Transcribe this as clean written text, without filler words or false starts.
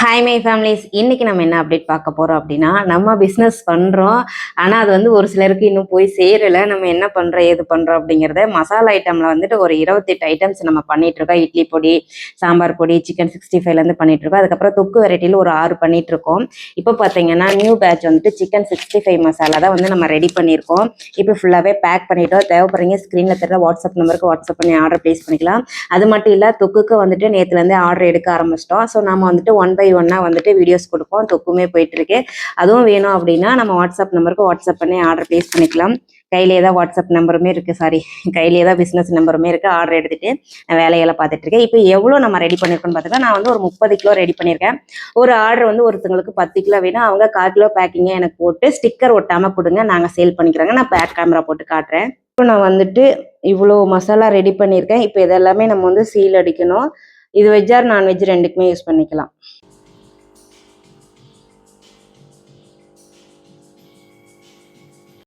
Hi my families, இன்னைக்கு நம்ம என்ன அப்டேட் பார்க்க போறோம் அப்படின்னா, நம்ம பிஸ்னஸ் பண்றோம். ஆனால் அது வந்து ஒரு சிலருக்கு இன்னும் போய் சேரலை. நம்ம என்ன பண்றோம் ஏது பண்றோம் அப்படிங்கிறத மசாலா ஐட்டம்ல வந்துட்டு ஒரு 28 ஐட்டம்ஸ் நம்ம பண்ணிட்டு இருக்கோம். இட்லி பொடி, சாம்பார் பொடி, சிக்கன் 65லேருந்து பண்ணிட்டு இருக்கோம். அதுக்கப்புறம் தொக்கு வெரைட்டியில் ஒரு 6 பண்ணிட்டு இருக்கோம். இப்போ பார்த்தீங்கன்னா நியூ பேட்ச் வந்துட்டு சிக்கன் 65 மசாலா தான் வந்து நம்ம ரெடி பண்ணியிருக்கோம். இப்போ ஃபுல்லாகவே பேக் பண்ணிட்டோம். தேவைப்படுறீங்க ஸ்க்ரீனில் தர வாட்ஸ்அப் நம்பருக்கு வாட்ஸ்அப் பண்ணி ஆர்டர் ப்ளேஸ் பண்ணிக்கலாம். அது மட்டும் இல்லை, தொக்குக்கு வந்துட்டு நேற்றுலேருந்து ஆர்டர் எடுக்க ஆரம்பிச்சிட்டோம். ஸோ நம்ம வந்துட்டு 1 by 1 வந்துட்டு வீடியோஸ் கொடுப்போம். தொக்குமே போயிட்டு இருக்கு. அதுவும் வேணும் அப்படின்னா நம்ம வாட்ஸ்அப் நம்பருக்கு வாட்ஸ்அப் பண்ணி ஆர்டர் ப்ளேஸ் பண்ணிக்கலாம். கையிலே தான் வாட்ஸ்அப் நம்பருமே இருக்கு, கையிலே தான் பிஸ்னஸ் நம்பருமே இருக்கு. ஆர்டர் எடுத்துட்டு நான் வேலையெல்லாம் பார்த்துட்டு இருக்கேன். இப்போ எவ்வளோ நம்ம ரெடி பண்ணியிருக்கோன்னு பார்த்தீங்கன்னா, நான் வந்து ஒரு 30 கிலோ ரெடி பண்ணியிருக்கேன். ஒரு ஆர்டர் வந்து ஒருத்தங்களுக்கு 10 கிலோ வேணும். அவங்க 1/4 கிலோ பேக்கிங்க எனக்கு போட்டு ஸ்டிக்கர் ஒட்டாமல் கொடுங்க, நாங்கள் சேல் பண்ணிக்கிறோங்க. நான் பேக் கேமரா போட்டு காட்டுறேன். இப்போ நான் வந்துட்டு இவ்வளோ மசாலா ரெடி பண்ணியிருக்கேன். இப்போ இதெல்லாமே நம்ம வந்து சீல் அடிக்கணும். இது வெஜ் ஆர் நான்வெஜ் ரெண்டுக்குமே யூஸ் பண்ணிக்கலாம்.